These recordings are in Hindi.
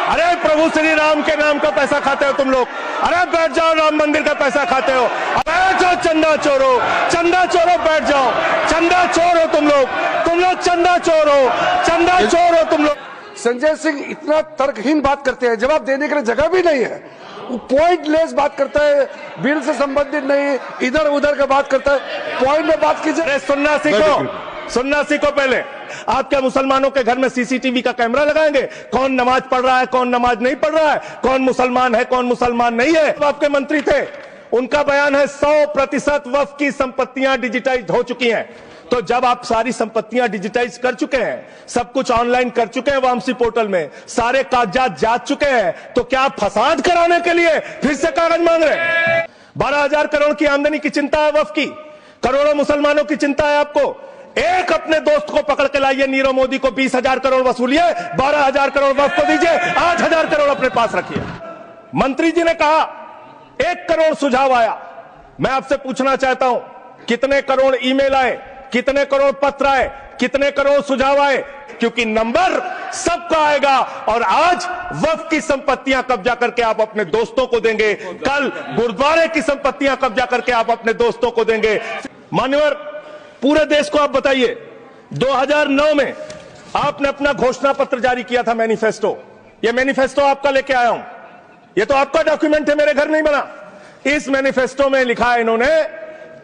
अरे प्रभु श्री राम के नाम का पैसा खाते हो तुम लोग। अरे बैठ जाओ, राम मंदिर का पैसा खाते हो। बैठ जाओ, चंदा चोरो, चंदा चोरो, बैठ जाओ। चंदा चोर हो तुम लोग चंदा चोर हो, चंदा चोर हो तुम लोग। संजय सिंह इतना तर्कहीन बात करते हैं, जवाब देने के लिए जगह भी नहीं है। वो पॉइंटलेस बात करता है, बिल से संबंधित नहीं, इधर उधर का बात करता है। पॉइंट में बात कीजिए। अरे सुनना सीखो पहले। आप क्या मुसलमानों के घर में सीसीटीवी का कैमरा लगाएंगे? कौन नमाज पढ़ रहा है, कौन नमाज नहीं पढ़ रहा है, कौन मुसलमान है, कौन मुसलमान नहीं है? आपके मंत्री थे, उनका बयान है 100% वक्फ की संपत्तियां डिजिटाइज हो चुकी हैं। तो जब आप सारी संपत्तियां डिजिटाइज कर चुके हैं, सब कुछ ऑनलाइन कर चुके हैं वामसी पोर्टल में, सारे कागजात जा चुके हैं, तो क्या आप फसाद कराने के लिए फिर से कागज मांग रहे हैं? 12,000 करोड़ की आमदनी की चिंता है वक्फ की, करोड़ों मुसलमानों की चिंता है आपको। एक अपने दोस्त को पकड़ के लाइए, नीरव मोदी को 20,000 करोड़ वसूलिए, 12,000 करोड़ वक्फ को दीजिए, 8,000 करोड़ अपने पास रखिए। मंत्री जी ने कहा 1 करोड़ सुझाव आया। मैं आपसे पूछना चाहता हूं, कितने करोड़ ईमेल आए, कितने करोड़ पत्र आए, कितने करोड़ सुझाव आए? क्योंकि नंबर सबका आएगा। और आज वक्फ की संपत्तियां कब्जा करके आप अपने दोस्तों को देंगे, कल गुरुद्वारे की संपत्तियां कब्जा करके आप अपने दोस्तों को देंगे। मान्यवर, पूरे देश को आप बताइए, 2009 में आपने अपना घोषणा पत्र जारी किया था, मैनिफेस्टो। ये मैनिफेस्टो आपका लेके आया हूं, ये तो आपका डॉक्यूमेंट है, मेरे घर नहीं बना। इस मैनिफेस्टो में लिखा है इन्होंने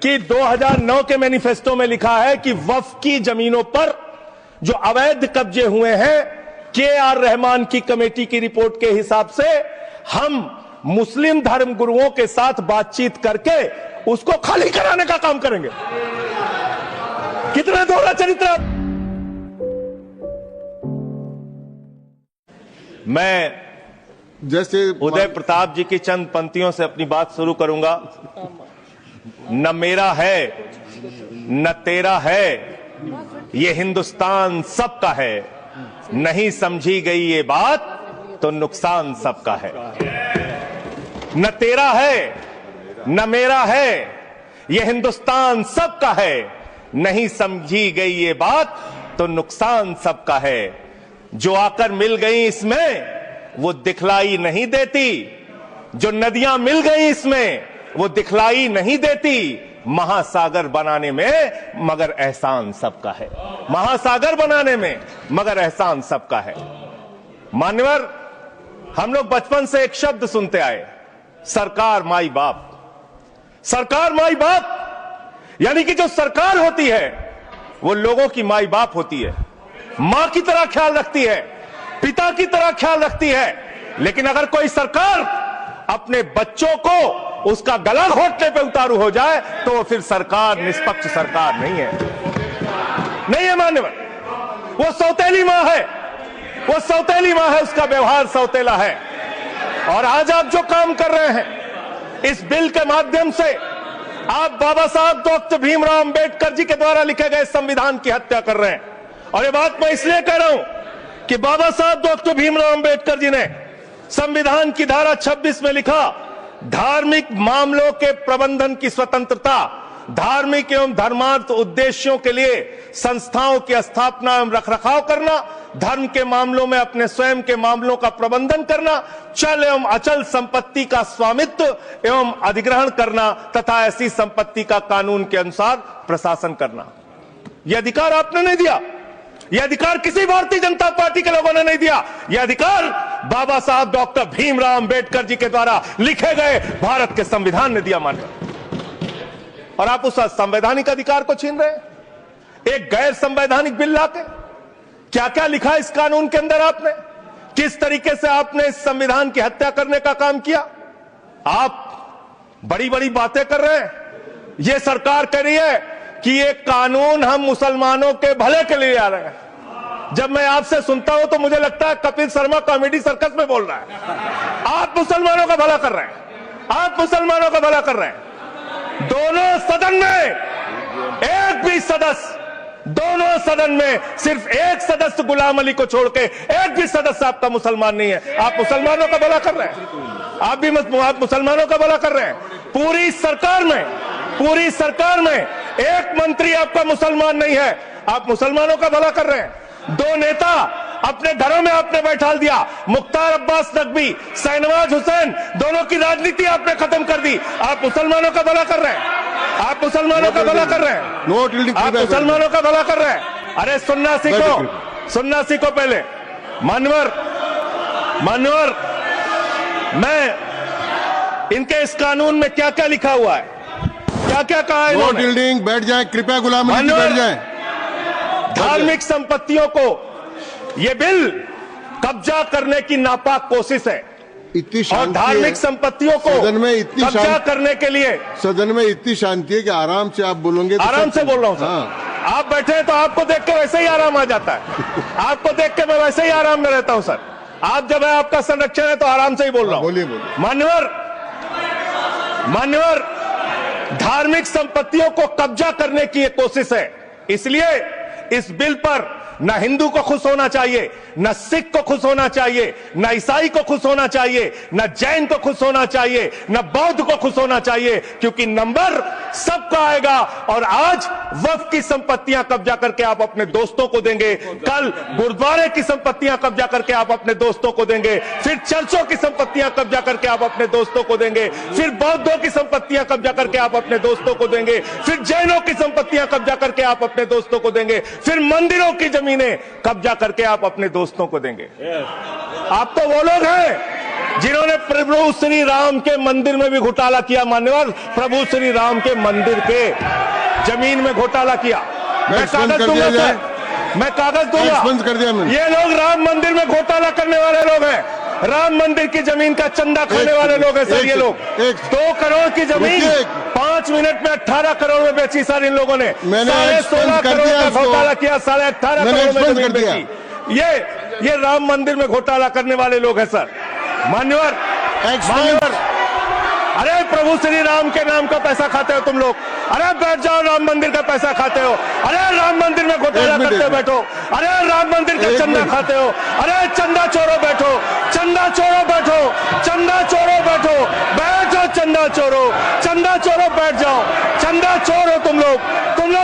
कि 2009 के मैनिफेस्टो में लिखा है कि वक्फ की जमीनों पर जो अवैध कब्जे हुए हैं, के.आर. रहमान की कमेटी की रिपोर्ट के हिसाब से हम मुस्लिम धर्म गुरुओं के साथ बातचीत करके उसको खाली कराने का काम करेंगे। कितना दोहरा चरित्र। मैं जैसे उदय प्रताप जी की चंद पंक्तियों से अपनी बात शुरू करूंगा। न मेरा है न तेरा है, ये हिंदुस्तान सबका है, नहीं समझी गई ये बात तो नुकसान सबका है। न तेरा है न मेरा है, ये हिंदुस्तान सबका है, नहीं समझी गई ये बात तो नुकसान सबका है। जो आकर मिल गई इसमें वो दिखलाई नहीं देती, जो नदियां मिल गई इसमें वो दिखलाई नहीं देती। महासागर बनाने में मगर एहसान सबका है, महासागर बनाने में मगर एहसान सबका है। मान्यवर, हम लोग बचपन से एक शब्द सुनते आए, सरकार माई बाप। सरकार माई बाप यानी कि जो सरकार होती है वो लोगों की माई बाप होती है, मां की तरह ख्याल रखती है, पिता की तरह ख्याल रखती है। लेकिन अगर कोई सरकार अपने बच्चों को उसका गला घोटने पे उतारू हो जाए तो वो फिर सरकार निष्पक्ष सरकार नहीं है, नहीं है मान्यवर। वो सौतेली मां है, वो सौतेली मां है, उसका व्यवहार सौतेला है। और आज आप जो काम कर रहे हैं इस बिल के माध्यम से, आप बाबा साहब डॉक्टर भीमराव अंबेडकर जी के द्वारा लिखे गए संविधान की हत्या कर रहे हैं। और ये बात मैं इसलिए कह रहा हूं कि बाबा साहब डॉक्टर भीमराव अंबेडकर जी ने संविधान की धारा 26 में लिखा, धार्मिक मामलों के प्रबंधन की स्वतंत्रता, धार्मिक एवं धर्मार्थ उद्देश्यों के लिए संस्थाओं की स्थापना एवं रखरखाव करना, धर्म के मामलों में अपने स्वयं के मामलों का प्रबंधन करना, चल एवं अचल संपत्ति का स्वामित्व एवं अधिग्रहण करना तथा ऐसी संपत्ति का कानून के अनुसार प्रशासन करना। यह अधिकार आपने नहीं दिया, यह अधिकार किसी भारतीय जनता पार्टी के लोगों ने नहीं दिया। यह अधिकार बाबा साहब डॉक्टर भीमराव अंबेडकर जी के द्वारा लिखे गए भारत के संविधान ने दिया। मान्य, और आप उस संवैधानिक अधिकार को छीन रहे हैं एक गैर संवैधानिक बिल लाके। क्या क्या लिखा इस कानून के अंदर आपने, किस तरीके से आपने इस संविधान की हत्या करने का काम किया। आप बड़ी बड़ी बातें कर रहे हैं। यह सरकार कह रही है कि ये कानून हम मुसलमानों के भले के लिए आ रहे हैं। जब मैं आपसे सुनता हूं तो मुझे लगता है कपिल शर्मा कॉमेडी सर्कस में बोल रहा है। आप मुसलमानों का भला कर रहे हैं, आप मुसलमानों का भला कर रहे हैं। दोनों सदन में एक भी सदस्य, दोनों सदन में सिर्फ एक सदस्य गुलाम अली को छोड़ के एक भी सदस्य आपका मुसलमान नहीं है। आप मुसलमानों का भला कर रहे हैं, आप मुसलमानों का भला कर रहे हैं। पूरी सरकार में एक मंत्री आपका मुसलमान नहीं है, आप मुसलमानों का भला कर रहे हैं। 2 नेता अपने घरों में आपने बैठा दिया। मुख्तार अब्बास नकवी, शाहनवाज हुसैन, दोनों की राजनीति आपने खत्म कर दी। आप मुसलमानों का भला कर रहे हैं, आप मुसलमानों का भला कर रहे हैं, आप मुसलमानों का भला कर रहे हैं। अरे सुनना सीखो पहले। मानवर, मैं इनके इस कानून में क्या क्या लिखा हुआ है, क्या क्या कहा है इन्होंने। बिल्डिंग बैठ जाए, कृपया गुलाम अली जी बैठ जाए। धार्मिक संपत्तियों को ये बिल कब्जा करने की नापाक कोशिश है। इतनी और शांति धार्मिक संपत्तियों को सदन में इतनी कब्जा करने के लिए सदन में इतनी शांति है कि आराम से आप बोलोगे तो आराम से बोल रहा हूं सर। हाँ। आप बैठे हैं तो आपको देख के वैसे ही आराम आ जाता है। आपको देख के मैं वैसे ही आराम में रहता हूं सर। आप जब है आपका संरक्षण है तो आराम से ही बोल रहा हूं। बोलिए। मान्यवर, धार्मिक संपत्तियों को कब्जा करने की एक कोशिश है। इसलिए इस बिल पर न हिंदू को खुश होना चाहिए, न सिख को खुश होना चाहिए, न ईसाई को खुश होना चाहिए, न जैन को खुश होना चाहिए, न बौद्ध को खुश होना चाहिए, क्योंकि नंबर सबका आएगा। और आज वक्फ की संपत्तियां कब्जा करके आप अपने दोस्तों को देंगे, कल गुरुद्वारे की संपत्तियां कब्जा करके आप अपने दोस्तों को देंगे, फिर चर्चों की संपत्तियां कब्जा करके आप अपने दोस्तों को देंगे, फिर बौद्धों की संपत्तियां कब्जा करके आप अपने दोस्तों को देंगे, फिर जैनों की संपत्तियां कब्जा करके आप अपने दोस्तों को देंगे, फिर मंदिरों की जमीनें कब्जा करके आप अपने दोस्तों को देंगे। आप तो वो लोग हैं जिन्होंने प्रभु श्री राम के मंदिर में भी घोटाला किया। मान्यवर, प्रभु श्री राम के मंदिर के जमीन में घोटाला किया। मैं कागज दूंगा सर, मैं कागज दूंगा। कर दिया मैंने। ये लोग राम मंदिर में घोटाला करने वाले लोग हैं, राम मंदिर की जमीन का चंदा खाने वाले लोग हैं सर। ये लोग 2 करोड़ की जमीन 5 मिनट में 18 करोड़ में बेची सर इन लोगों ने। 16.5 करोड़ का घोटाला किया, 18.5 करोड़ में जमीन बेची। ये राम मंदिर में घोटाला करने वाले लोग हैं सर। मान्यवर, अरे प्रभु श्री राम के नाम का पैसा खाते हो तुम लोग। अरे बैठ जाओ, राम मंदिर का पैसा खाते हो। अरे राम मंदिर में घोटाला करते बैठो। अरे राम मंदिर का चंदा खाते हो। अरे चंदा चोरो बैठो, चंदा चोरो बैठो, चंदा चोरो बैठो, बैठो चंदा चोरो, चंदा चोरो बैठ जाओ। चंदा चोर हो तुम लोग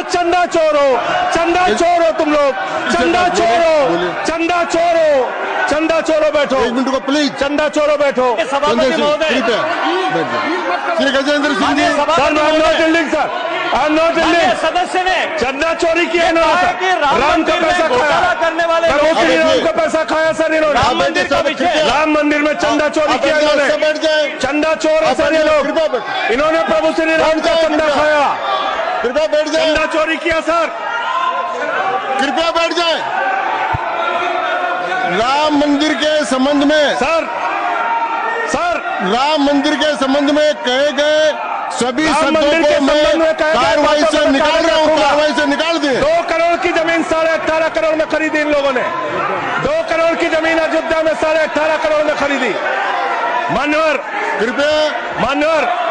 चंदा चोर हो, चंदा चोर हो तुम लोग, चंदा चोरो, चंदा चोरो, चंदा चोरो बैठो। 1 मिनट को प्लीज। चंदा चोरो बैठो। सभापति महोदय, श्री गजेंद्र सिंह जी। सदस्य ने चंदा चोरी किया इन्होंने, राम का पैसा खाया करने वाले प्रभु श्री राम का पैसा खाया सर इन्होंने। राम मंदिर का विषय, राम मंदिर में चंदा चोरी किया इन्होंने। चंदा चोर है सर ये लोग। इन्होंने प्रभु श्री राम का चंदा खाया। कृपया बैठ जाए। चंदा चोरी किया सर। कृपया बैठ जाए। राम मंदिर के संबंध में सर राम मंदिर के संबंध में कहे गए सभी शब्दों को मैं कार्रवाई से निकाल रहा हूं, कार्रवाई से निकाल दिए। 2 करोड़ की जमीन 18.5 करोड़ में खरीदी इन लोगों ने। 2 करोड़ की जमीन अयोध्या में 18.5 करोड़ में खरीदी। मान्यवर, कृपया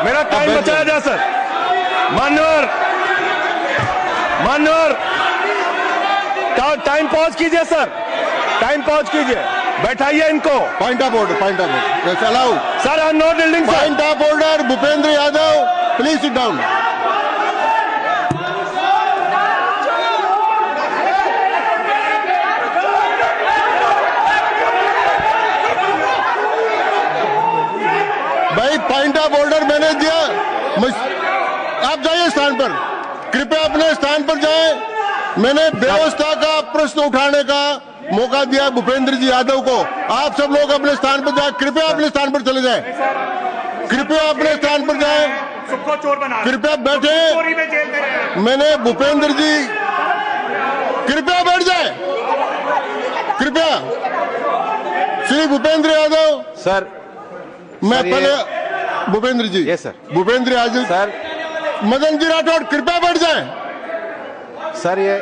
मेरा टाइम बचाया जाए सर। मान्यवर, टाइम पॉज कीजिए सर, टाइम पॉज कीजिए, बैठाइए इनको। Point of order allow sir. I am not yielding sir. Point of order Bhupendra Yadav, please sit down. भाई पॉइंट ऑफ ऑर्डर मैंने दिया, आप जाइए स्थान पर, कृपया अपने स्थान पर जाएं। मैंने व्यवस्था का प्रश्न उठाने का मौका दिया भूपेंद्र जी यादव को। आप सब लोग अपने स्थान पर जाएं, कृपया अपने स्थान पर चले जाएं, कृपया अपने स्थान पर जाएं, कृपया बैठे। मैंने भूपेंद्र जी, कृपया बैठ जाए, कृपया। श्री भूपेंद्र यादव सर, मैं पहले Bhupendra ji, yes sir, Bhupendra Yadav sir, Madan ji Rathore कृपया बैठ जाएं सर। ये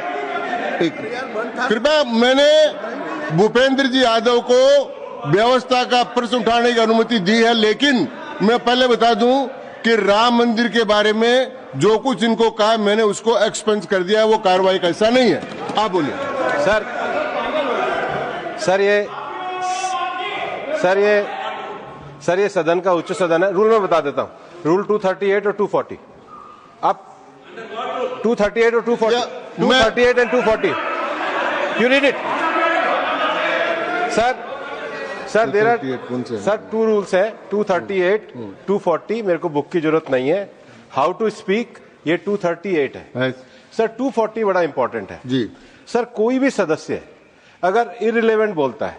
कृपया, मैंने भूपेंद्र जी यादव को व्यवस्था का प्रश्न उठाने की अनुमति दी है, लेकिन मैं पहले बता दूं कि राम मंदिर के बारे में जो कुछ इनको कहा मैंने उसको एक्सपेंस कर दिया है, वो कार्रवाई का हिस्सा नहीं है। आप बोलिए सर। ये सदन का उच्च सदन है। रूल में बता देता हूं, रूल 238 और 240। आप 238 और 240, 238 and 240, you read it. Sir there are 238 कौन से हैं? सर 2 रूल्स है, 238, 240। मेरे को बुक की जरूरत नहीं है। हाउ टू स्पीक ये 238 है। सर 240 बड़ा इंपॉर्टेंट है जी। सर कोई भी सदस्य अगर इररिलेवेंट बोलता है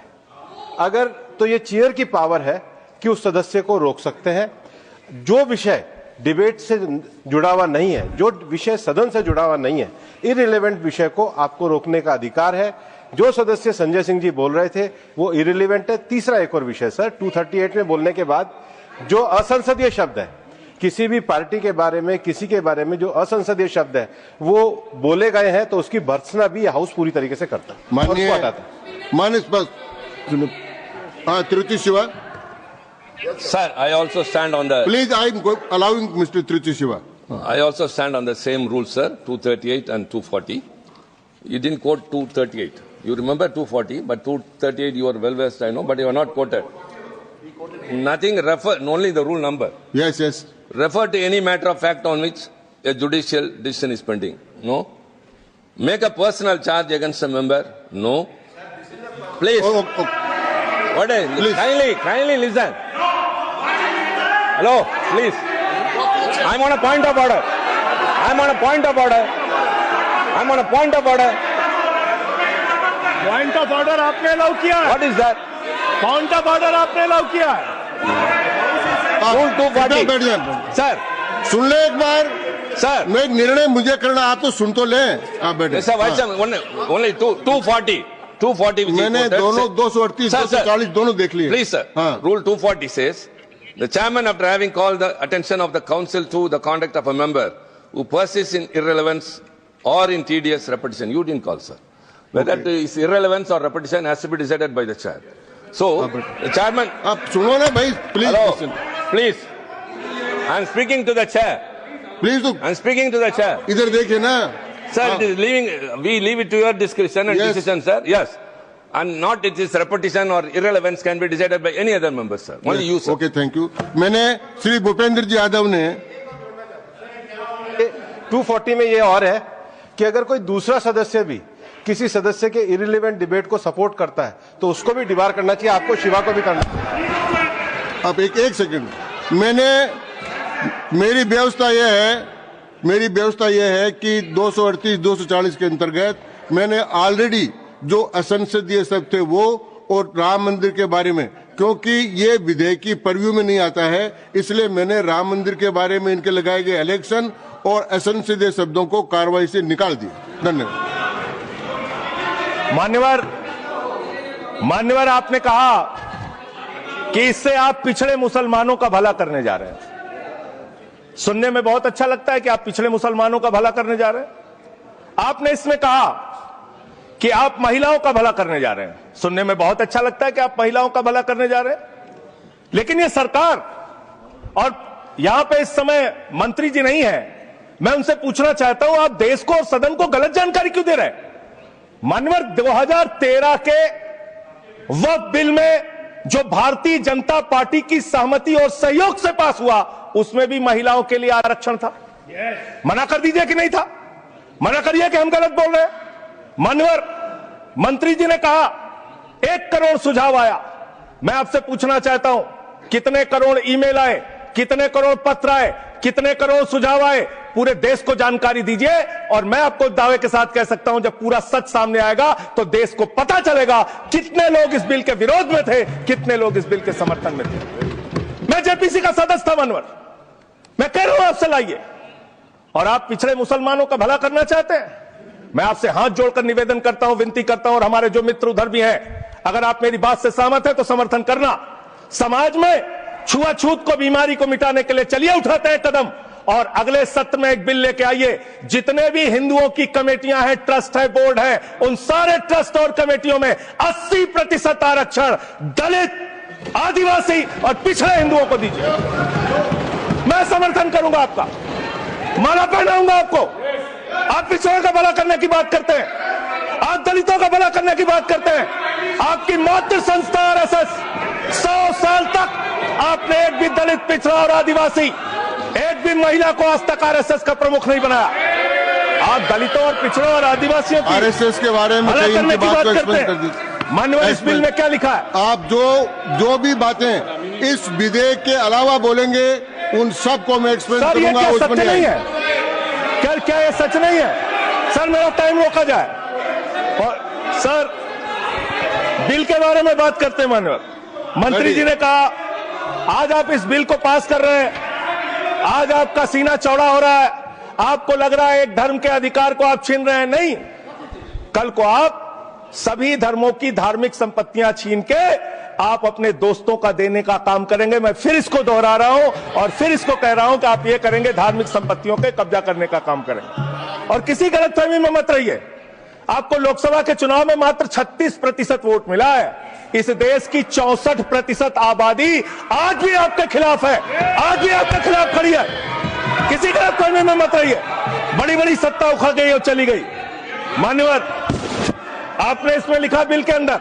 अगर तो ये चेयर की पावर है कि उस सदस्य को रोक सकते हैं। जो विषय डिबेट से जुड़ा हुआ नहीं है, जो विषय सदन से जुड़ा हुआ नहीं है, इररिलेवेंट विषय को आपको रोकने का अधिकार है। जो सदस्य संजय सिंह जी बोल रहे थे वो इररिलेवेंट है। तीसरा एक और विषय सर 238 में बोलने के बाद जो असंसदीय शब्द है किसी भी पार्टी के बारे में, किसी के बारे में जो असंसदीय शब्द है वो बोले गए हैं तो उसकी भर्त्सना भी हाउस पूरी तरीके से करता है। माननीय स्पष्ट हाँ Trichy Shiva Sir, I also stand on the. Please I am allowing mister Trichy Shiva I also stand on the same rule, sir. 238 and 240. You didn't quote 238. You remember 240, but 238 you are well versed, I know, but you are not quoted. Nothing refer, only the rule number. Yes yes Refer to any matter of fact on which a judicial decision is pending. No. Make a personal charge against a member. No. Please. What is? Please. Kindly listen. Hello, please. I'm on a point of order. I'm on a point of order. I'm on a point of order. Point of order आपने अलाउ किया है। What is that? Point of order आपने अलाउ किया है। Rule 240. बैठ जाए Sir, सुन ले एक बार sir. मैं एक निर्णय मुझे करना आप तो सुन तो लें आप बैठे Mr. Vice Chairman, only 240. 240. which is मैंने quoted, दोनों say- 238 Sir, sir. 240 दोनों देख लिए Please, sir. हाँ Rule 240 says, the chairman, after having called the attention of the council to the conduct of a member who persists in irrelevance or in tedious repetition, you didn't call, sir. Whether it is irrelevance or repetition has to be decided by the chair. So, the chairman. आप सुनो ना भाई please Hello, please. I am speaking to the chair. Please तो I am speaking to the chair. इधर देखिए ना Sir, it is we leave it to your discretion and Yes. decision, sir. Yes. And not it is repetition or irrelevance can be decided by any other member, sir. Only you, sir. Okay thank you मैंने श्री भूपेंद्र जी यादव ने 240 में ये और है कि अगर कोई दूसरा सदस्य भी किसी सदस्य के इररिलेवेंट डिबेट को सपोर्ट करता है तो उसको भी डिबार करना चाहिए। आपको शिवा को भी करना चाहिए। अब एक सेकंड मैंने मेरी व्यवस्था यह है कि 238 240 के अंतर्गत मैंने ऑलरेडी जो असंसदीय शब्द थे वो और राम मंदिर के बारे में क्योंकि ये विधेयक की परव्यू में नहीं आता है इसलिए मैंने राम मंदिर के बारे में इनके लगाए गए इलेक्शन और असंसदीय शब्दों को कार्रवाई से निकाल दिया। धन्यवाद। मान्यवर आपने कहा कि इससे आप पिछड़े मुसलमानों का भला करने जा रहे हैं। सुनने में बहुत अच्छा लगता है कि आप पिछड़े मुसलमानों का भला करने जा रहे हैं। आपने इसमें कहा कि आप महिलाओं का भला करने जा रहे हैं। सुनने में बहुत अच्छा लगता है कि आप महिलाओं का भला करने जा रहे हैं, लेकिन ये सरकार और यहां पे इस समय मंत्री जी नहीं है, मैं उनसे पूछना चाहता हूं आप देश को और सदन को गलत जानकारी क्यों दे रहे हैं? मानवर 2013 के वक्फ बिल में जो भारतीय जनता पार्टी की सहमति और सहयोग से पास हुआ उसमें भी महिलाओं के लिए आरक्षण था। मना कर दीजिए कि नहीं था? मना करिए कि हम गलत बोल रहे हैं। मानवर मंत्री जी ने कहा 1 करोड़ सुझाव आया। मैं आपसे पूछना चाहता हूं कितने करोड़ ईमेल आए, कितने करोड़ पत्र आए, कितने करोड़ सुझाव आए? पूरे देश को जानकारी दीजिए और मैं आपको दावे के साथ कह सकता हूं जब पूरा सच सामने आएगा तो देश को पता चलेगा कितने लोग इस बिल के विरोध में थे, कितने लोग इस बिल के समर्थन में थे। मैं जेपीसी का सदस्य था मानवर, मैं कह रहा हूं आपसे लाइए। और आप पिछड़े मुसलमानों का भला करना चाहते हैं? मैं आपसे हाथ जोड़कर निवेदन करता हूं, विनती करता हूं, और हमारे जो मित्र उधर भी हैं, अगर आप मेरी बात से सहमत है तो समर्थन करना। समाज में छुआछूत को, बीमारी को मिटाने के लिए चलिए उठाते हैं कदम और अगले सत्र में एक बिल लेके आइए। जितने भी हिंदुओं की कमेटियां हैं, ट्रस्ट है, बोर्ड है, उन सारे ट्रस्ट और कमेटियों में 80% आरक्षण दलित, आदिवासी और पिछड़े हिंदुओं को दीजिए। मैं समर्थन करूंगा आपका, माला पहनाऊंगा आपको। आप पिछड़ों का भला करने की बात करते हैं, आप दलितों का भला करने की बात करते हैं। आपकी मातृ संस्था आरएसएस 100 साल तक आपने एक भी दलित, पिछड़ा और आदिवासी, एक भी महिला को आज तक आरएसएस का प्रमुख नहीं बनाया। आप दलितों और पिछड़ों और आदिवासियों की आरएसएस के बारे में भला कई करने इनकी की बात बात को करते एक्सप्लेन कर हैं। दी। मान्यवर इस बिल में क्या लिखा है? आप जो भी बातें इस विधेयक के अलावा बोलेंगे उन सबको मैं एक्सप्लेन सर ये करूंगा। क्या उस पर सत्य नहीं है? क्या ये सच नहीं है? सर मेरा टाइम रोका जाए। और सर बिल के बारे में बात करते हैं मान्यवर। मंत्री जी ने कहा आज आप इस बिल को पास कर रहे हैं, आज आपका सीना चौड़ा हो रहा है, आपको लग रहा है एक धर्म के अधिकार को आप छीन रहे हैं। नहीं, कल को आप सभी धर्मों की धार्मिक संपत्तियां छीन के आप अपने दोस्तों का देने का काम करेंगे। मैं फिर इसको दोहरा रहा हूं और फिर इसको कह रहा हूं कि आप ये करेंगे, धार्मिक संपत्तियों के कब्जा करने का काम करेंगे। और किसी गलतफहमी में मत रहिए। आपको लोकसभा के चुनाव में मात्र 36% वोट मिला है। इस देश की 64% आबादी आज भी आपके खिलाफ है, आज भी आपके खिलाफ खड़ी है। किसी गलतफहमी में मत रहिए। बड़ी बड़ी सत्ता उखड़ गई और चली गई। मान्यवर आपने इसमें लिखा बिल के अंदर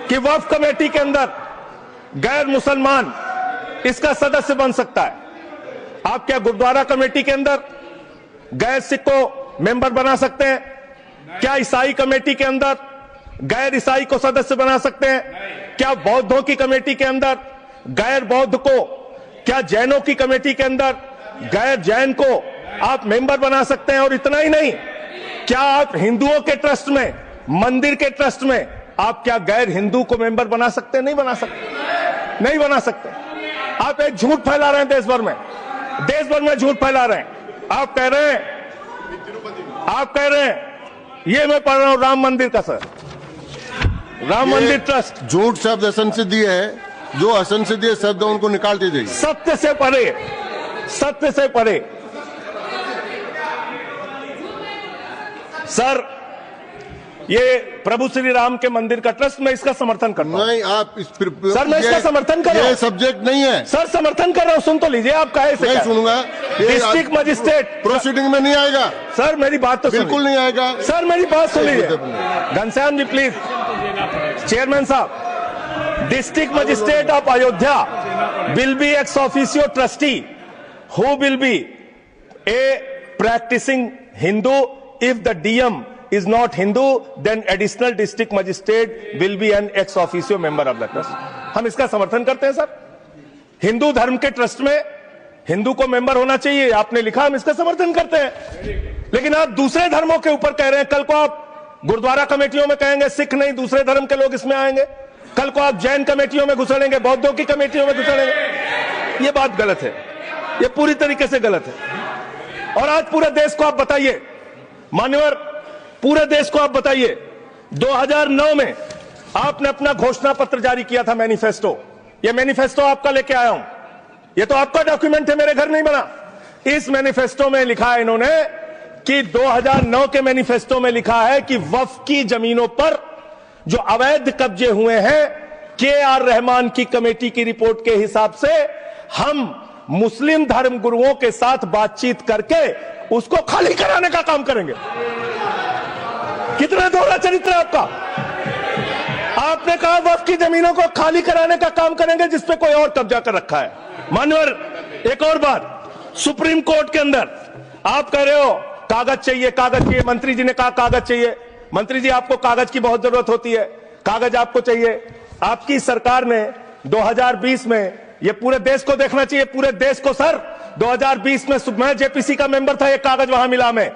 कि वक्फ कमेटी के अंदर गैर मुसलमान इसका सदस्य बन सकता है। आप क्या गुरुद्वारा कमेटी के अंदर गैर सिख को मेंबर बना सकते हैं? क्या ईसाई कमेटी के अंदर गैर ईसाई को सदस्य बना सकते हैं? क्या बौद्धों की कमेटी के अंदर गैर बौद्ध को, क्या जैनों की कमेटी के अंदर गैर जैन को आप मेंबर बना सकते हैं? और इतना ही नहीं, क्या आप हिंदुओं के ट्रस्ट में, मंदिर के ट्रस्ट में आप क्या गैर हिंदू को मेंबर बना सकते हैं? नहीं बना सकते, नहीं बना सकते। आप एक झूठ फैला रहे हैं देश भर में झूठ फैला रहे हैं। आप कह रहे हैं ये मैं पढ़ रहा हूं राम मंदिर का, सर राम मंदिर ट्रस्ट। झूठ शब्द असंसदीय है, जो असंसदीय शब्द है उनको निकाल दीजिए। सत्य से परे, सत्य से परे। सर ये प्रभु श्री राम के मंदिर का ट्रस्ट, मैं इसका समर्थन करता हूं। नहीं, आप सर मैं इसका समर्थन कर रहा हूं। ये सब्जेक्ट नहीं है सर, समर्थन कर रहा हूं। सुन तो लीजिए, आप कहे से नहीं सुनूंगा। डिस्ट्रिक्ट मजिस्ट्रेट प्रोसीडिंग में नहीं आएगा। सर मेरी बात तो बिल्कुल नहीं आएगा। सर मेरी बात सुन लीजिए। घनश्याम जी प्लीज, चेयरमैन साहब, district magistrate of Ayodhya will be ex officio trustee who will be a practising Hindu. If the DM is not Hindu, then additional district magistrate will be an ex officio member of the trust. हम इसका समर्थन करते हैं सर। हिंदू धर्म के ट्रस्ट में हिंदू को मेंबर होना चाहिए, आपने लिखा, हम इसका समर्थन करते हैं। लेकिन आप दूसरे धर्मों के ऊपर कह रहे हैं। कल को आप गुरुद्वारा कमेटियों में कहेंगे सिख नहीं, दूसरे धर्म के लोग इसमें आएंगे। कल को आप जैन कमेटियों में घुसड़ेंगे, बौद्धों की कमेटियों में घुसड़ेंगे। ये बात गलत है, ये पूरी तरीके से गलत है। और आज पूरे देश को आप बताइए मान्यवर, पूरे देश को आप बताइए, 2009 में आपने अपना घोषणा पत्र जारी किया था, मैनिफेस्टो। ये मैनिफेस्टो आपका लेके आया हूं, ये तो आपका डॉक्यूमेंट है, मेरे घर नहीं बना। इस मैनिफेस्टो में लिखा है इन्होंने कि 2009 के मैनिफेस्टो में लिखा है कि वक्फ की जमीनों पर जो अवैध कब्जे हुए हैं, के.आर. रहमान की कमेटी की रिपोर्ट के हिसाब से हम मुस्लिम धर्म गुरुओं के साथ बातचीत करके उसको खाली कराने का काम करेंगे। कितना दोहरा चरित्र है आपका। आपने कहा वक्फ की जमीनों को खाली कराने का काम करेंगे जिसपे कोई और कब्जा कर रखा है। मान्यवर एक और बात, सुप्रीम कोर्ट के अंदर आप कह रहे हो कागज चाहिए, कागज चाहिए। मंत्री जी ने कहा कागज चाहिए। मंत्री जी आपको कागज की बहुत जरूरत होती है, कागज आपको चाहिए। आपकी सरकार ने 2020 में, ये पूरे देश को देखना चाहिए, पूरे देश को सर, 2020 में मैं जेपीसी का मेंबर था, एक कागज वहां मिला। मैं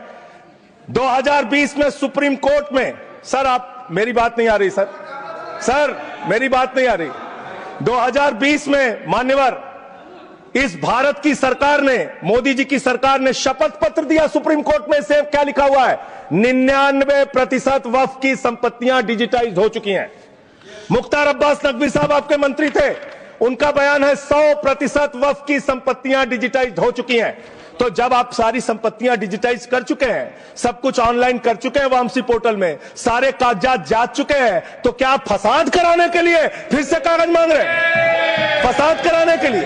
2020 में सुप्रीम कोर्ट में, सर आप, मेरी बात नहीं आ रही सर, सर मेरी बात नहीं आ रही। 2020 में मान्यवर इस भारत की सरकार ने, मोदी जी की सरकार ने शपथ पत्र दिया सुप्रीम कोर्ट में। से क्या लिखा हुआ है? 99% वक्फ की संपत्तियां डिजिटाइज हो चुकी हैं। मुख्तार अब्बास नकवी साहब आपके मंत्री थे, उनका बयान है 100% वक्फ की संपत्तियां डिजिटाइज हो चुकी हैं। तो जब आप सारी संपत्तियां डिजिटाइज कर चुके हैं, सब कुछ ऑनलाइन कर चुके हैं वामसी पोर्टल में, सारे कागजात जांच चुके हैं, तो क्या आप फसाद कराने के लिए फिर से कागज मांग रहे हैं? फसाद कराने के लिए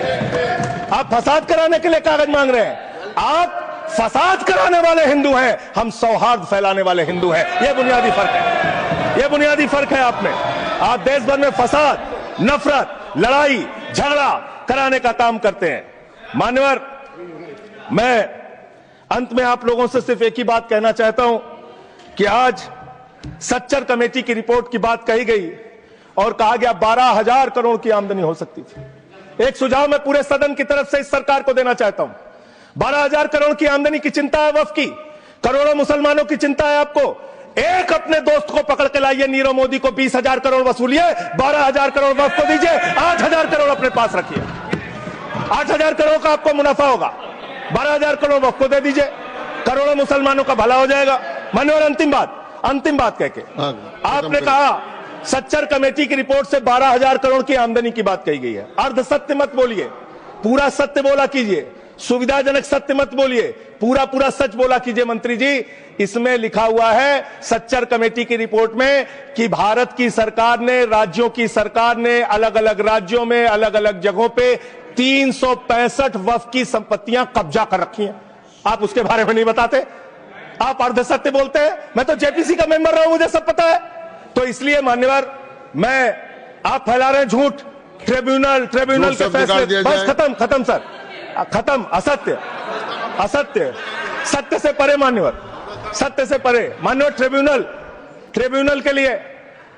आप फसाद कराने के लिए कागज मांग रहे हैं। आप फसाद कराने वाले हिंदू हैं, हम सौहार्द फैलाने वाले हिंदू हैं। यह बुनियादी फर्क है, यह बुनियादी फर्क है आप में। आप देश भर में फसाद, नफरत, लड़ाई झगड़ा कराने का काम करते हैं। मान्यवर, मैं अंत में आप लोगों से सिर्फ एक ही बात कहना चाहता हूं कि आज सच्चर कमेटी की रिपोर्ट की बात कही गई और कहा गया 12,000 करोड़ की आमदनी हो सकती थी। एक सुझाव मैं पूरे सदन की तरफ से इस सरकार को देना चाहता हूं। 12,000 करोड़ की आमदनी की चिंता है वक्फ की, करोड़ों मुसलमानों की चिंता है आपको। एक अपने दोस्त को पकड़ के लाइए, नीरव मोदी को 20,000 करोड़ वसूलिए, 12,000 करोड़ वक्फ को दीजिए, 8,000 करोड़ अपने पास रखिए। 8,000 करोड़ का आपको मुनाफा होगा, 12,000 करोड़ वक्फ को दे दीजिए, करोड़ों मुसलमानों का भला हो जाएगा। मान्यवर, अंतिम बात कह के आपने कहा सच्चर कमेटी की रिपोर्ट से 12,000 करोड़ की आमदनी की बात कही गई है। अर्ध सत्य मत बोलिए, पूरा सत्य बोला कीजिए। सुविधाजनक सत्य मत बोलिए, पूरा सच बोला कीजिए। मंत्री जी, इसमें लिखा हुआ है सच्चर कमेटी की रिपोर्ट में कि भारत की सरकार ने, राज्यों की सरकार ने अलग अलग राज्यों में अलग अलग जगहों पे 365 वक्फ की संपत्तियां कब्जा कर रखी हैं। आप उसके बारे में नहीं बताते, आप अर्ध सत्य बोलते हैं। मैं तो जेपीसी का मेंबर रहा हूं, मुझे सब पता है। तो इसलिए मान्यवर, आप फैला रहे हैं झूठ। ट्रिब्यूनल के फैसले, बस खत्म सर, खत्म। असत्य, सत्य से परे मान्यवर, सत्य से परे मान्यवर।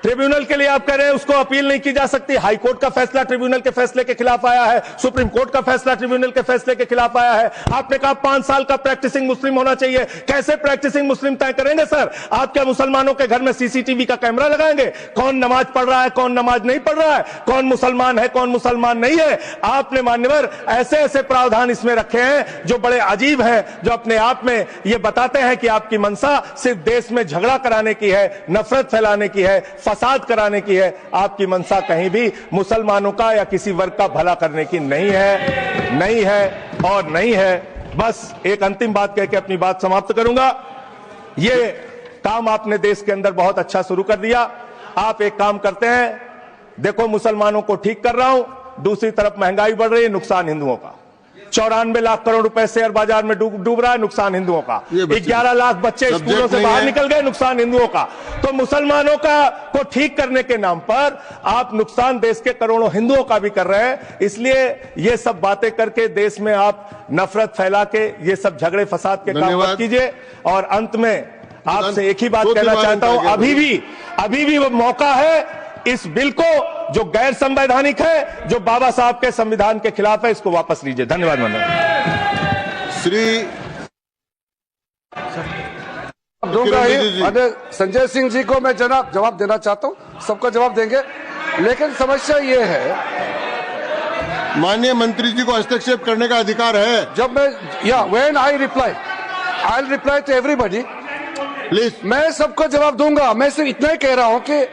ट्रिब्यूनल के लिए आप कह रहे हैं उसको अपील नहीं की जा सकती। हाई कोर्ट का फैसला ट्रिब्यूनल के फैसले के खिलाफ आया है, सुप्रीम कोर्ट का फैसला ट्रिब्यूनल के फैसले के खिलाफ आया है। आपने कहा 5 साल का प्रैक्टिसिंग मुस्लिम होना चाहिए। कैसे प्रैक्टिसिंग मुस्लिम तय करेंगे सर? आप क्या मुसलमानों के घर में सीसीटीवी का कैमरा लगाएंगे? कौन नमाज पढ़ रहा है, कौन नमाज नहीं पढ़ रहा है, कौन मुसलमान है, कौन मुसलमान नहीं है? आपने मान्यवर ऐसे प्रावधान इसमें रखे हैं जो बड़े अजीब हैं, जो अपने आप में ये बताते हैं कि आपकी मंशा सिर्फ देश में झगड़ा कराने की है, नफरत फैलाने की है, फसाद कराने की है। आपकी मंशा कहीं भी मुसलमानों का या किसी वर्ग का भला करने की नहीं है। बस एक अंतिम बात कह के अपनी बात समाप्त करूंगा। ये काम आपने देश के अंदर बहुत अच्छा शुरू कर दिया। आप एक काम करते हैं, देखो मुसलमानों को ठीक कर रहा हूं, दूसरी तरफ महंगाई बढ़ रही है, नुकसान हिंदुओं का। 94 लाख करोड़ रुपए शेयर बाजार में डूब रहा है, नुकसान हिंदुओं का। 11 लाख बच्चे स्कूलों से बाहर निकल गए, नुकसान हिंदुओं का। तो मुसलमानों को ठीक करने के नाम पर आप नुकसान देश के करोड़ों हिंदुओं का भी कर रहे हैं। इसलिए ये सब बातें करके देश में आप नफरत फैला के ये सब झगड़े फसाद के काम मत कीजिए। और अंत में आपसे एक ही बात कहना चाहता हूं, अभी भी वो मौका है इस बिल को, जो गैर संवैधानिक है, जो बाबा साहब के संविधान के खिलाफ है, इसको वापस लीजिए। धन्यवाद। दूंगा ही। संजय सिंह जी को मैं जवाब देना चाहता हूं, सबका जवाब देंगे, लेकिन समस्या ये है, माननीय मंत्री जी को हस्तक्षेप करने का अधिकार है। जब मैं when I reply to everybody, please. मैं सबको जवाब दूंगा। मैं सिर्फ इतना ही कह रहा हूं कि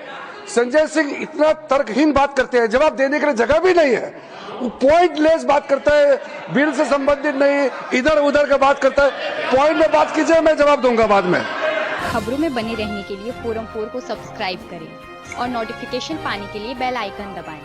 संजय सिंह इतना तर्कहीन बात करते हैं, जवाब देने के लिए जगह भी नहीं है। वो पॉइंटलेस बात करता है, बिल से संबंधित नहीं, इधर उधर का बात करता है। पॉइंट में बात कीजिए, मैं जवाब दूंगा बाद में। खबरों में बने रहने के लिए फोरम 4 को सब्सक्राइब करें और नोटिफिकेशन पाने के लिए बेल आइकन दबाएं।